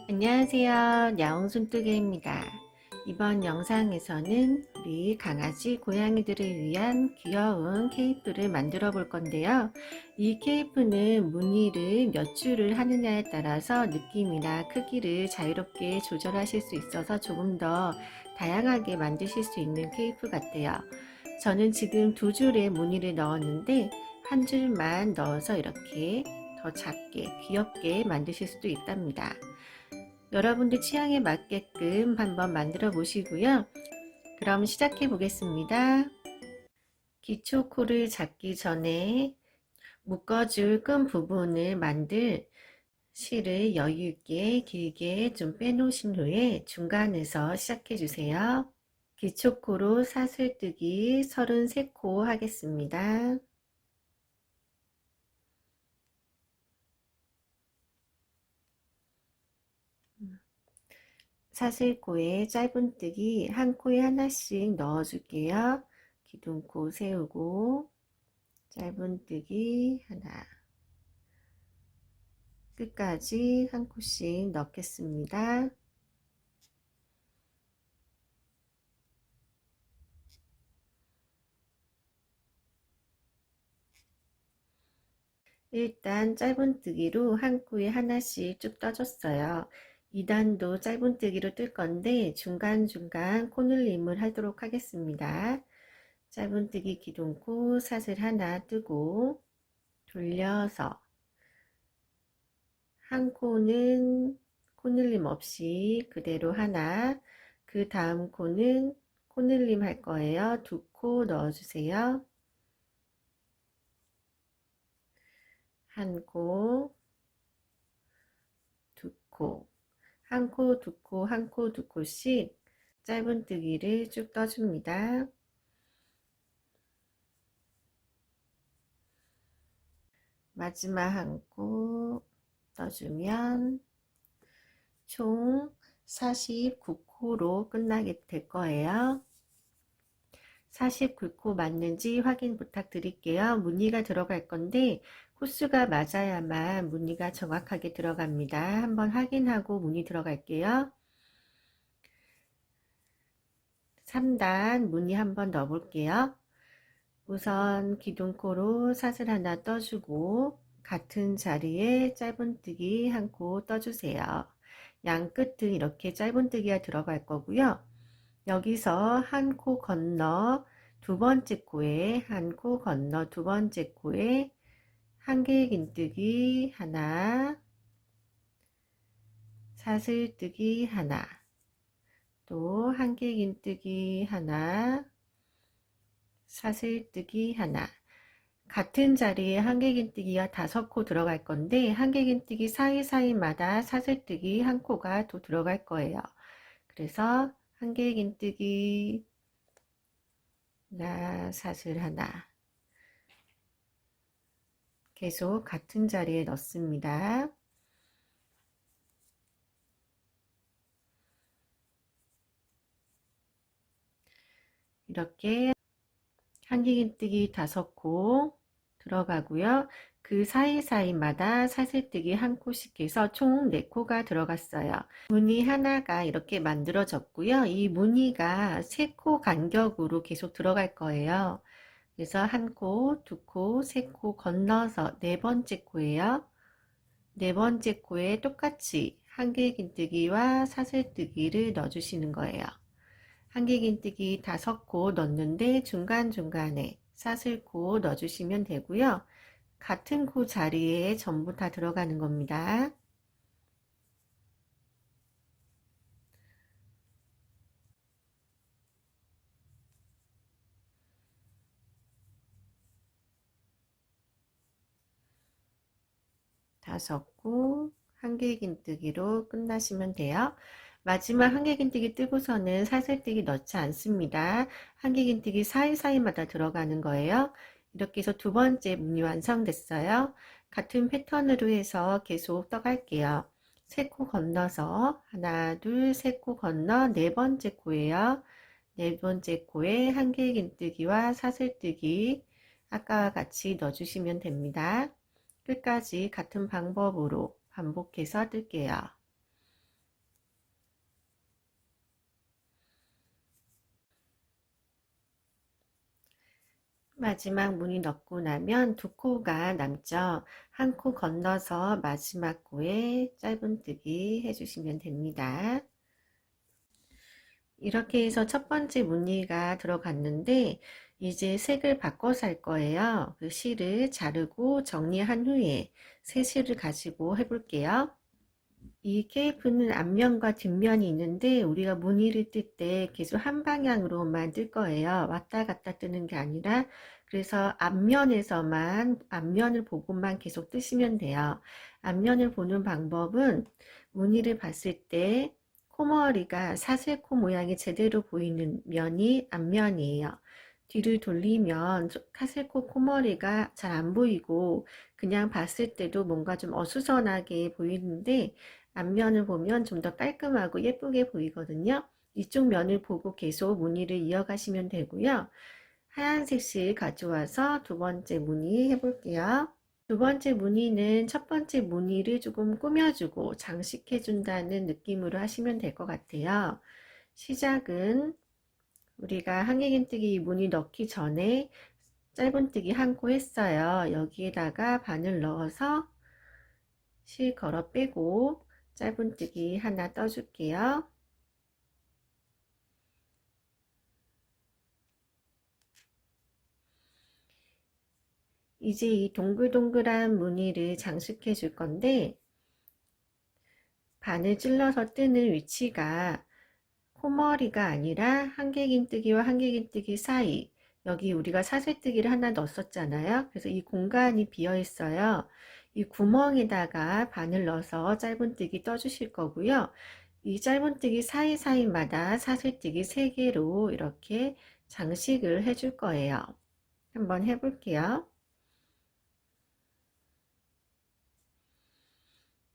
안녕하세요. 야옹순뚜개입니다. 이번 영상에서는 우리 강아지, 고양이들을 위한 귀여운 케이프를 만들어 볼 건데요. 이 케이프는 무늬를 몇 줄을 하느냐에 따라서 느낌이나 크기를 자유롭게 조절하실 수 있어서 조금 더 다양하게 만드실 수 있는 케이프 같아요. 저는 지금 두 줄의 무늬를 넣었는데 한 줄만 넣어서 이렇게 더 작게 귀엽게 만드실 수도 있답니다. 여러분들 취향에 맞게끔 한번 만들어 보시고요. 그럼 시작해 보겠습니다. 기초 코를 잡기 전에 묶어줄 끈 부분을 만들 실을 여유 있게 길게 좀 빼놓으신 후에 중간에서 시작해 주세요. 기초 코로 사슬뜨기 33코 하겠습니다. 사슬코에 짧은뜨기 한 코에 하나씩 넣어 줄게요. 기둥코 세우고 짧은뜨기 하나, 끝까지 한 코씩 넣겠습니다. 일단 짧은뜨기로 한 코에 하나씩 쭉 떠줬어요. 2단도 짧은뜨기로 뜰 건데 중간중간 코늘림을 하도록 하겠습니다. 짧은뜨기 기둥코 사슬 하나 뜨고 돌려서 한 코는 코늘림 없이 그대로 하나, 그 다음 코는 코늘림 할 거예요. 두 코 넣어주세요. 한 코, 두 코, 한 코, 두 코, 한 코, 두 코씩 짧은뜨기를 쭉 떠줍니다. 마지막 한 코 떠주면 총 49코로 끝나게 될 거예요. 49코 맞는지 확인 부탁드릴게요. 무늬가 들어갈 건데 코수가 맞아야만 무늬가 정확하게 들어갑니다. 한번 확인하고 무늬 들어갈게요. 3단 무늬 한번 넣어 볼게요. 우선 기둥코로 사슬 하나 떠주고 같은 자리에 짧은뜨기 한 코 떠주세요. 양 끝은 이렇게 짧은뜨기가 들어갈 거고요. 여기서 한 코 건너 두 번째 코에 한 코 건너 두 번째 코에 한 개의 긴뜨기 하나, 사슬뜨기 하나, 또 한 개의 긴뜨기 하나, 사슬뜨기 하나. 같은 자리에 한 개 긴뜨기가 5코 들어갈 건데 한 개 긴뜨기 사이사이마다 사슬뜨기 한 코가 또 들어갈 거예요. 그래서 한 개 긴뜨기 하나, 사슬 하나, 계속 같은 자리에 넣습니다. 이렇게 한 개 긴뜨기 5코 들어가고요. 그 사이사이마다 사슬뜨기 한 코씩 해서 총 4코가 들어갔어요. 무늬 하나가 이렇게 만들어졌고요. 이 무늬가 3코 간격으로 계속 들어갈 거예요. 그래서 한 코, 두 코, 세 코 건너서 네 번째 코예요. 네 번째 코에 똑같이 한 개 긴뜨기와 사슬뜨기를 넣어주시는 거예요. 한 개 긴뜨기 5코 넣는데 중간중간에 사슬코 넣어주시면 되고요. 같은 코 자리에 전부 다 들어가는 겁니다. 다섯 코, 한 개 긴뜨기로 끝나시면 돼요. 마지막 한 개 긴뜨기 뜨고서는 사슬뜨기 넣지 않습니다. 한 개 긴뜨기 사이사이마다 들어가는 거예요. 이렇게 해서 두 번째 무늬 완성됐어요. 같은 패턴으로 해서 계속 떠갈게요. 세 코 건너서 하나, 둘, 세 코 건너 네 번째 코예요. 네 번째 코에 한 개 긴뜨기와 사슬뜨기 아까와 같이 넣어주시면 됩니다. 끝까지 같은 방법으로 반복해서 뜰게요. 마지막 무늬 넣고 나면 두 코가 남죠. 한 코 건너서 마지막 코에 짧은뜨기 해주시면 됩니다. 이렇게 해서 첫 번째 무늬가 들어갔는데 이제 색을 바꿔서 할 거예요. 그 실을 자르고 정리한 후에 새 실을 가지고 해볼게요. 이 케이프는 앞면과 뒷면이 있는데 우리가 무늬를 뜰 때 계속 한 방향으로만 뜰 거예요. 왔다 갔다 뜨는 게 아니라, 그래서 앞면에서만 앞면을 보고만 계속 뜨시면 돼요. 앞면을 보는 방법은 무늬를 봤을 때 코머리가 사슬코 모양이 제대로 보이는 면이 앞면이에요. 뒤를 돌리면 사슬코 코머리가 잘 안 보이고 그냥 봤을 때도 뭔가 좀 어수선하게 보이는데, 앞면을 보면 좀 더 깔끔하고 예쁘게 보이거든요. 이쪽 면을 보고 계속 무늬를 이어가시면 되고요. 하얀색 실 가져와서 두 번째 무늬 해볼게요. 두 번째 무늬는 첫 번째 무늬를 조금 꾸며주고 장식해준다는 느낌으로 하시면 될 것 같아요. 시작은 우리가 한길긴뜨기 무늬 넣기 전에 짧은뜨기 한 코 했어요. 여기에다가 바늘 넣어서 실 걸어 빼고 짧은뜨기 하나 떠줄게요. 이제 이 동글동글한 무늬를 장식해 줄 건데, 바늘 찔러서 뜨는 위치가 코머리가 아니라 한길긴뜨기와 한길긴뜨기 사이, 여기 우리가 사슬뜨기를 하나 넣었었잖아요. 그래서 이 공간이 비어 있어요. 이 구멍에다가 바늘 넣어서 짧은뜨기 떠주실 거고요. 이 짧은뜨기 사이사이마다 사슬뜨기 3개로 이렇게 장식을 해줄 거예요. 한번 해볼게요.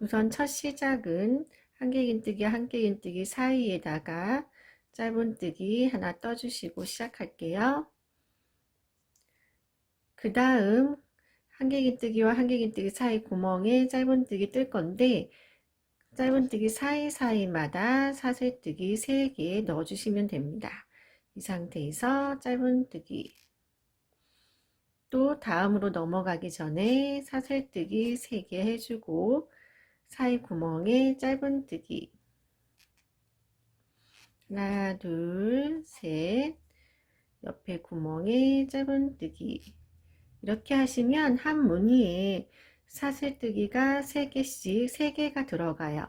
우선 첫 시작은 한길긴뜨기 한길긴뜨기 사이에다가 짧은뜨기 하나 떠주시고 시작할게요. 그 다음 한길긴뜨기와 한길긴뜨기 사이 구멍에 짧은뜨기 뜰 건데, 짧은뜨기 사이사이마다 사슬뜨기 3개 넣어주시면 됩니다. 이 상태에서 짧은뜨기, 또 다음으로 넘어가기 전에 사슬뜨기 3개 해주고 사이 구멍에 짧은뜨기 하나 둘 셋, 옆에 구멍에 짧은뜨기, 이렇게 하시면 한 무늬에 사슬뜨기가 3개씩 3개가 들어가요.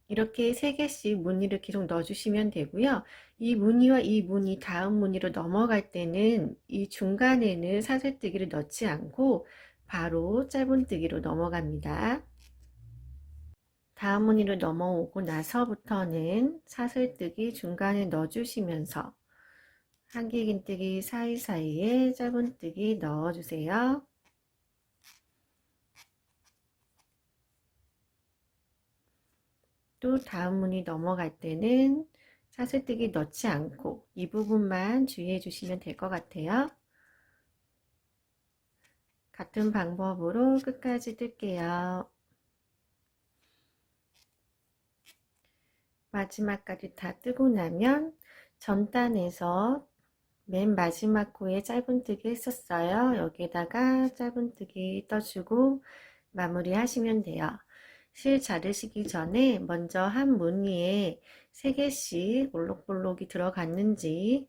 이렇게 3개씩 무늬를 계속 넣어주시면 되고요. 이 무늬와 이 무늬 다음 무늬로 넘어갈 때는 이 중간에는 사슬뜨기를 넣지 않고 바로 짧은뜨기로 넘어갑니다. 다음 무늬로 넘어오고 나서부터는 사슬뜨기 중간에 넣어주시면서 한길긴뜨기 사이사이에 짧은뜨기 넣어주세요. 또 다음 무늬 넘어갈 때는 사슬뜨기 넣지 않고 이 부분만 주의해 주시면 될 것 같아요. 같은 방법으로 끝까지 뜰게요. 마지막까지 다 뜨고 나면 전단에서 맨 마지막 코에 짧은뜨기 했었어요. 여기에다가 짧은뜨기 떠주고 마무리 하시면 돼요. 실 자르시기 전에 먼저 한 무늬에 3개씩 볼록볼록이 들어갔는지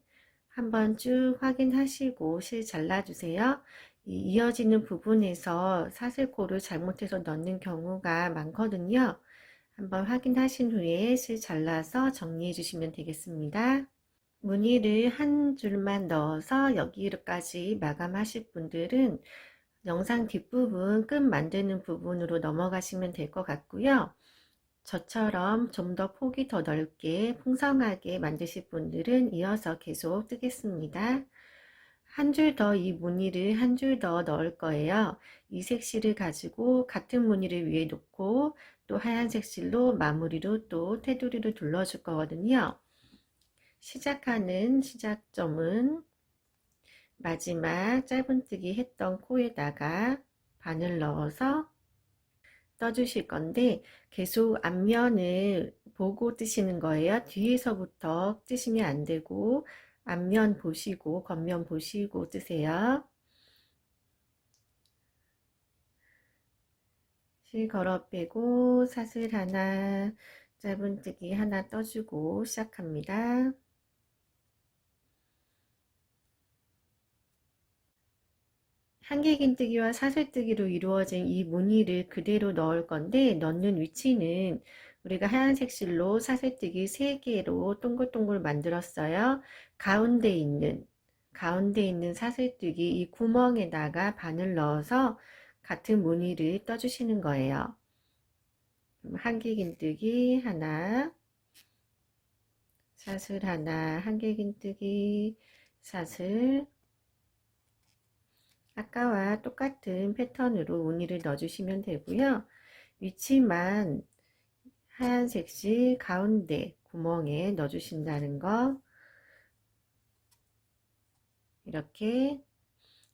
한번 쭉 확인하시고 실 잘라주세요. 이어지는 부분에서 사슬코를 잘못해서 넣는 경우가 많거든요. 한번 확인하신 후에 실 잘라서 정리해 주시면 되겠습니다. 무늬를 한 줄만 넣어서 여기까지 마감하실 분들은 영상 뒷부분 끝 만드는 부분으로 넘어가시면 될 것 같고요. 저처럼 좀 더 폭이 더 넓게 풍성하게 만드실 분들은 이어서 계속 뜨겠습니다. 한 줄 더, 이 무늬를 한 줄 더 넣을 거예요. 이 색실을 가지고 같은 무늬를 위에 놓고 또 하얀색 실로 마무리로 또 테두리를 둘러줄 거거든요. 시작하는 시작점은 마지막 짧은뜨기 했던 코에다가 바늘 넣어서 떠주실 건데, 계속 앞면을 보고 뜨시는 거예요. 뒤에서부터 뜨시면 안 되고 앞면 보시고 겉면 보시고 뜨세요. 실 걸어 빼고 사슬 하나, 짧은뜨기 하나 떠주고 시작합니다. 한길긴뜨기와 사슬뜨기로 이루어진 이 무늬를 그대로 넣을 건데, 넣는 위치는 우리가 하얀색 실로 사슬뜨기 3개로 동글동글 만들었어요. 가운데 있는 사슬뜨기 이 구멍에다가 바늘 넣어서 같은 무늬를 떠주시는 거예요. 한길긴뜨기 하나, 사슬 하나, 한길긴뜨기, 사슬. 아까와 똑같은 패턴으로 무늬를 넣어주시면 되고요. 위치만 하얀색 실 가운데 구멍에 넣어주신다는 거, 이렇게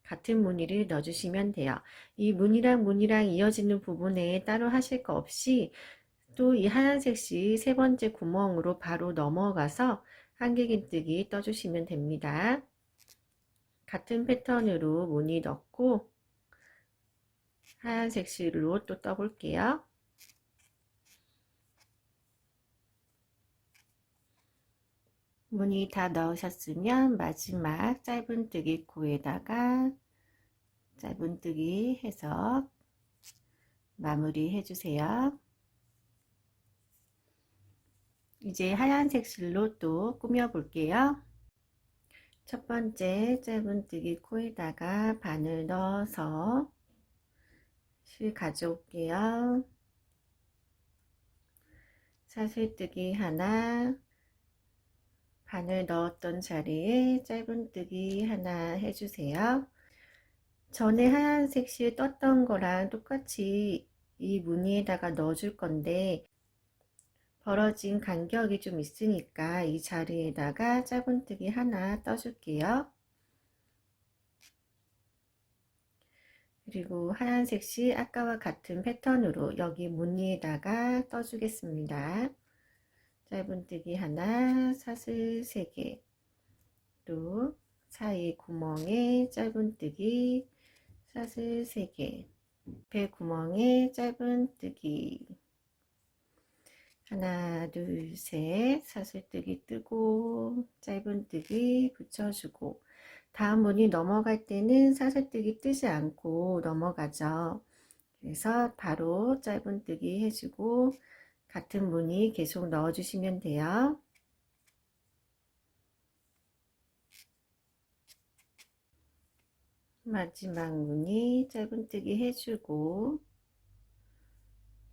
같은 무늬를 넣어주시면 돼요. 이 무늬랑 이어지는 부분에 따로 하실 거 없이 또 이 하얀색 실 3번째 구멍으로 바로 넘어가서 한길긴뜨기 떠주시면 됩니다. 같은 패턴으로 무늬 넣고 하얀색 실로 또 떠볼게요. 무늬 다 넣으셨으면 마지막 짧은뜨기 코에다가 짧은뜨기 해서 마무리 해주세요. 이제 하얀색 실로 또 꾸며 볼게요. 첫 번째 짧은뜨기 코에다가 바늘 넣어서 실 가져올게요. 사슬뜨기 하나, 바늘 넣었던 자리에 짧은뜨기 하나 해주세요. 전에 하얀색 실 떴던 거랑 똑같이 이 무늬에다가 넣어줄 건데 벌어진 간격이 좀 있으니까 이 자리에다가 짧은뜨기 하나 떠줄게요. 그리고 하얀색 실 아까와 같은 패턴으로 여기 무늬에다가 떠주겠습니다. 짧은뜨기 하나, 사슬 3개, 또 사이 구멍에 짧은뜨기, 사슬 3개, 배 구멍에 짧은뜨기, 하나, 둘, 셋, 사슬뜨기 뜨고 짧은뜨기 붙여주고, 다음 무늬 넘어갈 때는 사슬뜨기 뜨지 않고 넘어가죠. 그래서 바로 짧은뜨기 해주고 같은 무늬 계속 넣어주시면 돼요. 마지막 무늬 짧은뜨기 해주고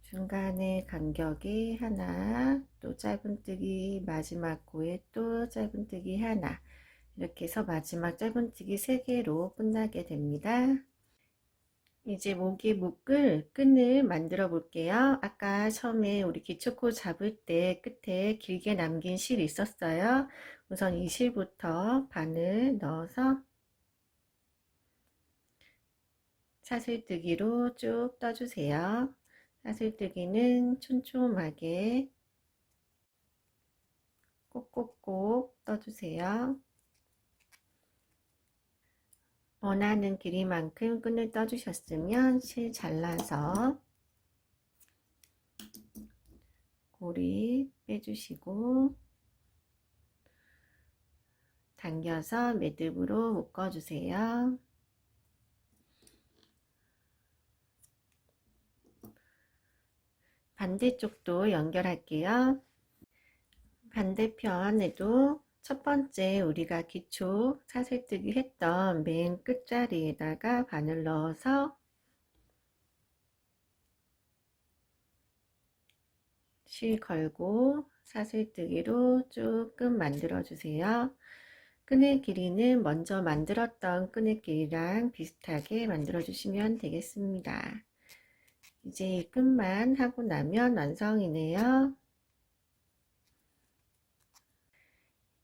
중간에 간격이 하나, 또 짧은뜨기 마지막 코에 또 짧은뜨기 하나, 이렇게 해서 마지막 짧은뜨기 3개로 끝나게 됩니다. 이제 모기 묶을 끈을 만들어 볼게요. 아까 처음에 우리 기초코 잡을 때 끝에 길게 남긴 실 있었어요. 우선 이 실부터 바늘 넣어서 사슬뜨기로 쭉 떠주세요. 사슬뜨기는 촘촘하게 꼭꼭꼭 떠주세요. 원하는 길이만큼 끈을 떠주셨으면 실 잘라서 고리 빼주시고 당겨서 매듭으로 묶어주세요. 반대쪽도 연결할게요. 반대편에도 첫 번째 우리가 기초 사슬뜨기 했던 맨 끝자리에다가 바늘 넣어서 실 걸고 사슬뜨기로 조금 만들어 주세요. 끈의 길이는 먼저 만들었던 끈의 길이랑 비슷하게 만들어 주시면 되겠습니다. 이제 이 끈만 하고 나면 완성이네요.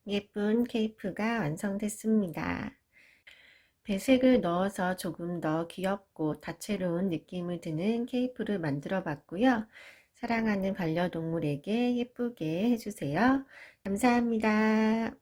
예쁜 케이프가 완성됐습니다. 배색을 넣어서 조금 더 귀엽고 다채로운 느낌을 드는 케이프를 만들어 봤고요. 사랑하는 반려동물에게 예쁘게 해주세요. 감사합니다.